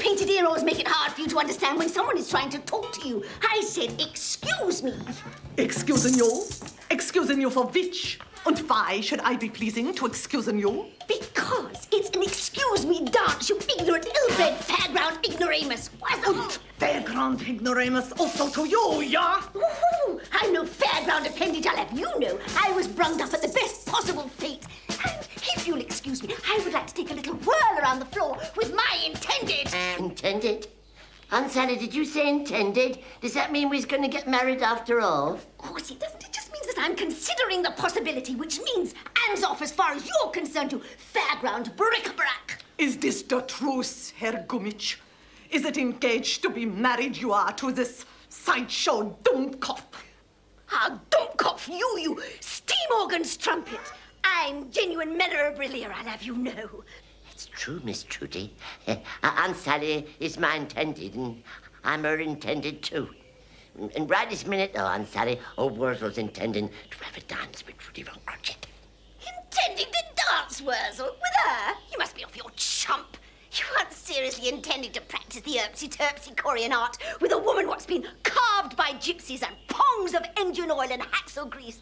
painted ear always make it hard for you to understand when someone is trying to talk to you. I said, excuse me. Excusing you? Excusing you for which? And why should I be pleasing to excusing you? Because it's an excuse me dance, you ignorant, ill-bred, fairground ignoramus. And fairground ignoramus also to you, yeah? Ooh, I'm no fairground appendage, I'll have you know. I was brung up at the best possible fate. And if you'll excuse me, I would like to take a little whirl around the floor with my intended. Intended? Aunt Sally, did you say intended? Does that mean we're going to get married after all? Of course it doesn't. It just means that I'm considering the possibility, which means hands off as far as you're concerned to fairground bric-a-brac. Is this the truth, Herr Gummidge? Is it engaged to be married you are to this sideshow Dummkopf? Ah, Dummkopf, you steam organ strumpet. I'm genuine memorabilia, I'll have you know. It's true, Miss Trudy. Aunt Sally is my intended, and I'm her intended too. And right this minute, though, Aunt Sally, old Worzel's intending to have a dance with Trudy Von Crotchet. Intending to dance, Worzel? With her? You must be off your chump. You aren't seriously intending to practice the erpsy-terpsy Korean art with a woman what's been carved by gypsies and pongs of engine oil and haxle grease.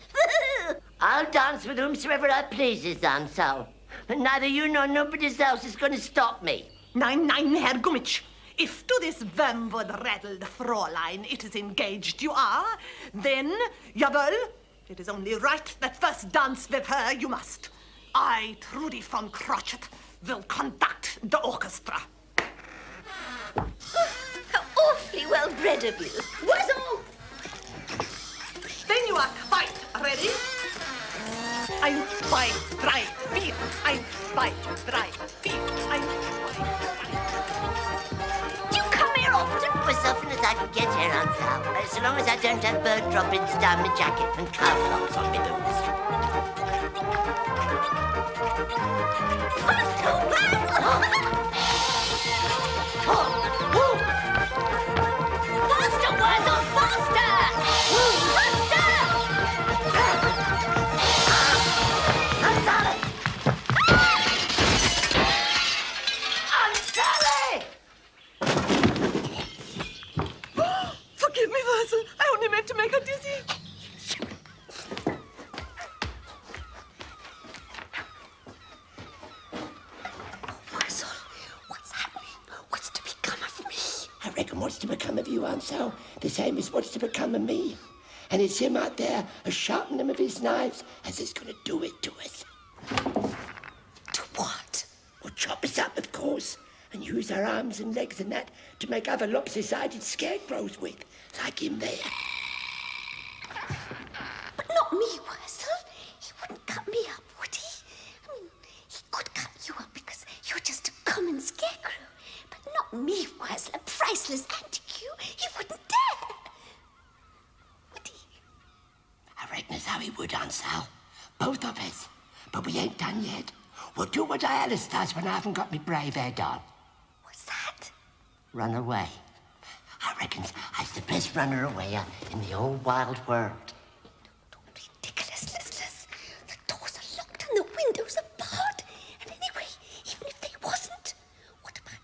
I'll dance with whomsoever I pleases, Aunt Sal. And neither you nor nobody else is going to stop me. Nein, Herr Gummidge. If to this wormwood-raddled Fräulein it is engaged you are, then, jawohl, it is only right that first dance with her you must. I, Trudy von Crotchet, will conduct the orchestra. How awfully well bred of you. Worzel! Then you are quite ready? 1, 2, 3, 4. 1, 2, 3, 4. 1, 2, 3. Do you come here often? As often as I can get here, Aunt Sal. So long as I don't have bird droppings down my jacket and calf flops on my boots. Faster, Worzel, faster! Faster! Aunt Sally! Aunt Sally! Forgive me, Worzel. I only meant to make her dizzy. Worzel, what's happening? What's to become of me? I reckon what's to become of you, Aunt Sal, the same as what's to become of me. And it's him out there, a sharpening them of his knives, as is going to do it to us. To what? Well, chop us up, of course, and use our arms and legs and that to make other lopsided scarecrows with, like him there. But not me, Worzel. He wouldn't cut me up, would he? I mean, he could cut you up because you're just a common scarecrow. But not me, Worzel, a priceless antique. He wouldn't dare. Would he? I reckon as how he would, Aunt Sal. Both of us. But we ain't done yet. We'll do what I Alice does when I haven't got me brave head on. What's that? Run away. I reckon I's the best runner away in the whole wild world. Don't be ridiculous, Listless. The doors are locked and the windows are barred. And anyway, even if they wasn't, what about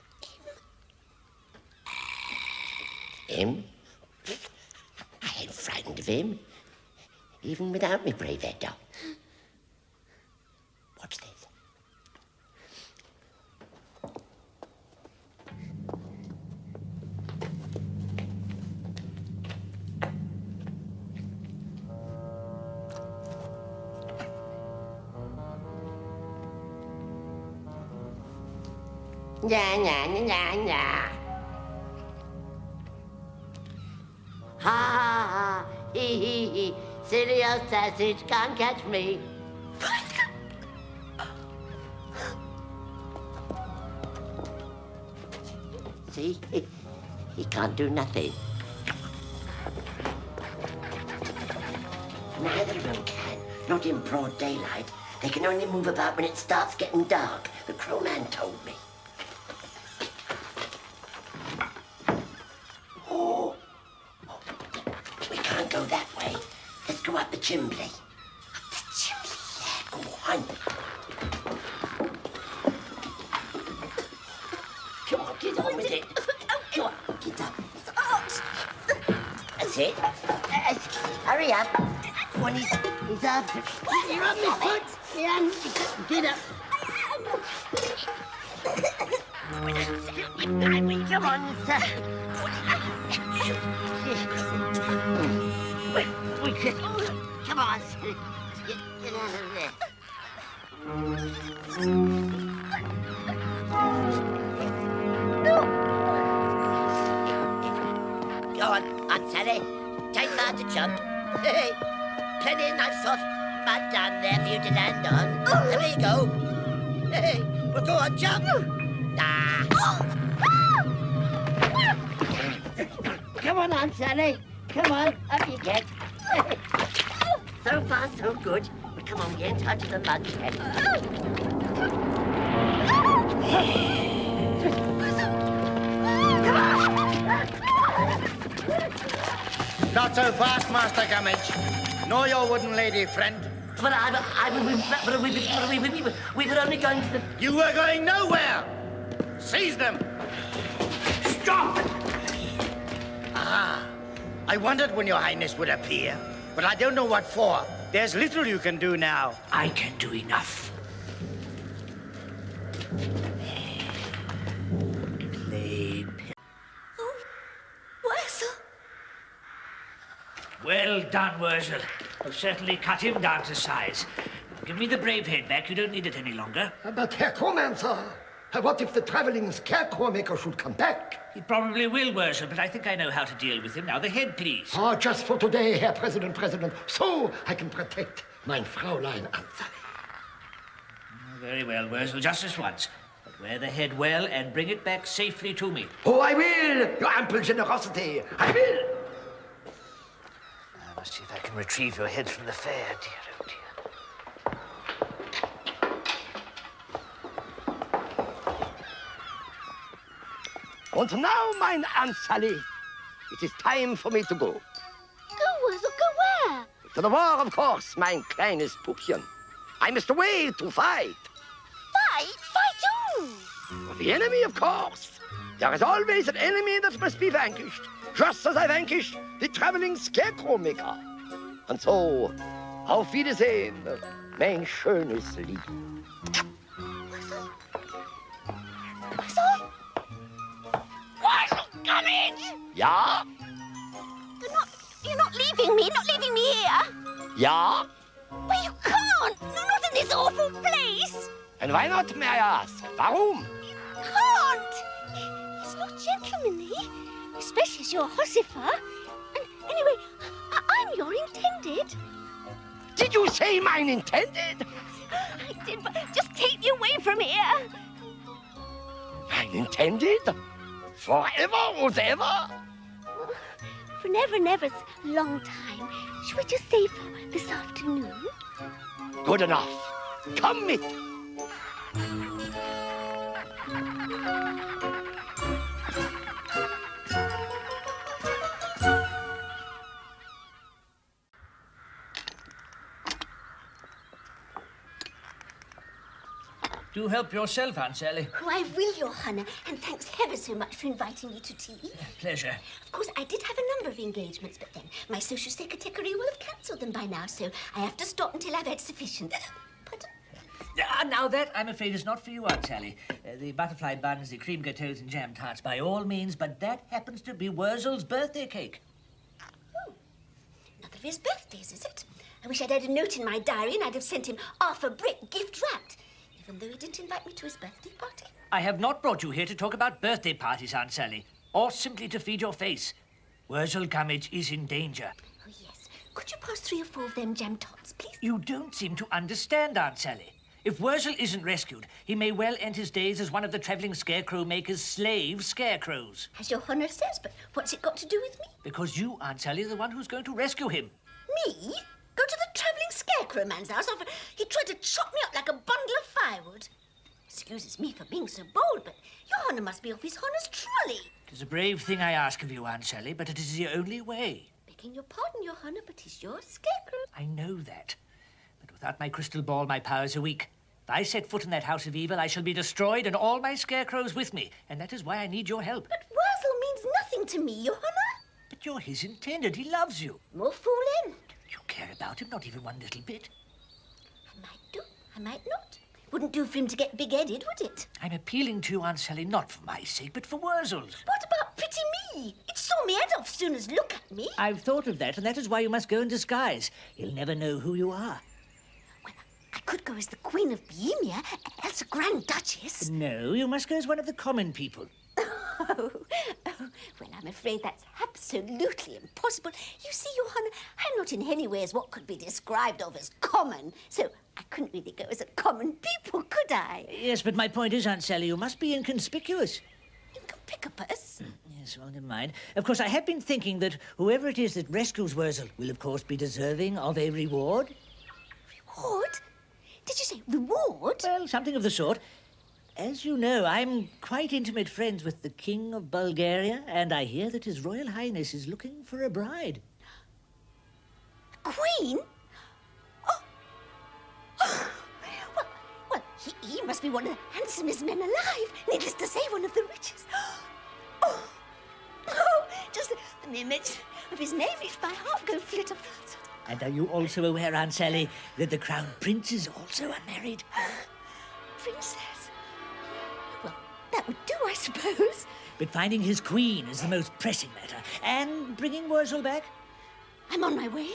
him? Him? I ain't frightened of him. Even without me brave head on. Watch this. Yeah. Ha, hee. Silly old sausage, can't catch me. See? He can't do nothing. Neither of them can. Not in broad daylight. They can only move about when it starts getting dark. The Crowman told me. Oh. We can't go that way. Let's go up the chimney. Up the chimney? Yeah, go on. Come on, get on with it. Come on, get up. That's it. Hurry up. One is up. You're on my foot. Yeah, get up. Come on, sir. Come on, sir. Get out of there. Go on, Aunt Sally. Take that to jump. Hey, plenty of nice soft mud down there for you to land on. There you go. Hey, well, go on, jump. Come on, Aunt Sally. Come on, up you get. So far, so good. But come on, get in touch with the mud yet. Come on! Not so fast, Master Gummidge. Nor your wooden lady friend. But we were only going to the... You were going nowhere. Seize them. Stop! Ah, I wondered when your highness would appear, but I don't know what for. There's little you can do now. I can do enough. Play. Oh, Worzel. Well done, Worzel. You've certainly cut him down to size. Give me the brave head back. You don't need it any longer. But Herr Crowman, sir, what if the traveling scarecrow maker should come back? He probably will, Worzel, but I think I know how to deal with him. Now, the head, please. Ah, just for today, Herr President, so I can protect mein Fraulein Anzahl. Very well, Worzel, just this once. But wear the head well and bring it back safely to me. Oh, I will, your ample generosity, I will. I must see if I can retrieve your head from the fair, dear, oh dear. And now, mein Aunt Sally, it is time for me to go. Go, Worzel, go where? To the war, of course, mein kleines Puppchen. I must away to fight. Fight? Fight who? For the enemy, of course. There is always an enemy that must be vanquished, just as I vanquished the traveling scarecrow maker. And so, auf Wiedersehen, mein schönes Lied. Worzel? Worzel? Worzel, Gummidge! Ja? You're not leaving me here. Ja? But you can't. No, not in this awful place. And why not, may I ask? Warum? You can't. It's not gentlemanly, especially as you're Hosifer. And anyway, I'm your intended. Did you say mine intended? I did, but just take me away from here. Mine intended? Forever and ever? For never and ever's a long time. Should we just say for this afternoon? Good enough. Come mit. Do help yourself, Aunt Sally. Oh, I will, Your Honour, and thanks ever so much for inviting me to tea. Pleasure. Of course, I did have a number of engagements, but then my social secretary will have cancelled them by now, so I have to stop until I've had sufficient. Pardon? Now that, I'm afraid, is not for you, Aunt Sally. The butterfly buns, the cream gâteaux and jam tarts, by all means, but that happens to be Worzel's birthday cake. Oh, not of his birthdays, is it? I wish I'd had a note in my diary and I'd have sent him half a brick gift wrapped, even though he didn't invite me to his birthday party. I have not brought you here to talk about birthday parties, Aunt Sally, or simply to feed your face. Worzel Gummidge is in danger. Oh, yes. Could you pass 3 or 4 of them jam tots, please? You don't seem to understand, Aunt Sally. If Worzel isn't rescued, he may well end his days as one of the travelling scarecrow maker's slave scarecrows. As Your Honour says, but what's it got to do with me? Because you, Aunt Sally, are the one who's going to rescue him. Me? Go to the travelling scarecrow man's house after he tried to chop me up like a bundle of firewood. Excuses me for being so bold, but Your Honour must be off his Honour's trolley. It is a brave thing I ask of you, Aunt Sally, but it is the only way. Begging your pardon, Your Honour, but he's your scarecrow. I know that. But without my crystal ball, my powers are weak. If I set foot in that house of evil, I shall be destroyed and all my scarecrows with me. And that is why I need your help. But Worzel means nothing to me, Your Honor. But you're his intended. He loves you. More fooling. You care about him, not even one little bit. I might do, I might not. Wouldn't do for him to get big-headed, would it? I'm appealing to you, Aunt Sally, not for my sake, but for Worzel's. What about pity me? It saw me head off soon as look at me. I've thought of that, and that is why you must go in disguise. He'll never know who you are. Well, I could go as the Queen of Bohemia, else a Grand Duchess. No, you must go as one of the common people. Oh, well, I'm afraid that's absolutely impossible. You see, Your Honor, I'm not in any ways what could be described of as common, so I couldn't really go as a common people, could I? Yes, but my point is, Aunt Sally, you must be inconspicuous. Inconspicuous? Yes, well, never mind. Of course, I have been thinking that whoever it is that rescues Worzel will, of course, be deserving of a reward. Reward? Did you say reward? Well, something of the sort. As you know, I'm quite intimate friends with the King of Bulgaria, and I hear that His Royal Highness is looking for a bride. A queen? Oh. Well, he must be one of the handsomest men alive. Needless to say, one of the richest. Just the mere mention of his name makes my heart go flitter. And are you also aware, Aunt Sally, that the Crown Prince is also unmarried? Princess? Well, that would do, I suppose. But finding his queen is the most pressing matter. And bringing Worzel back? I'm on my way.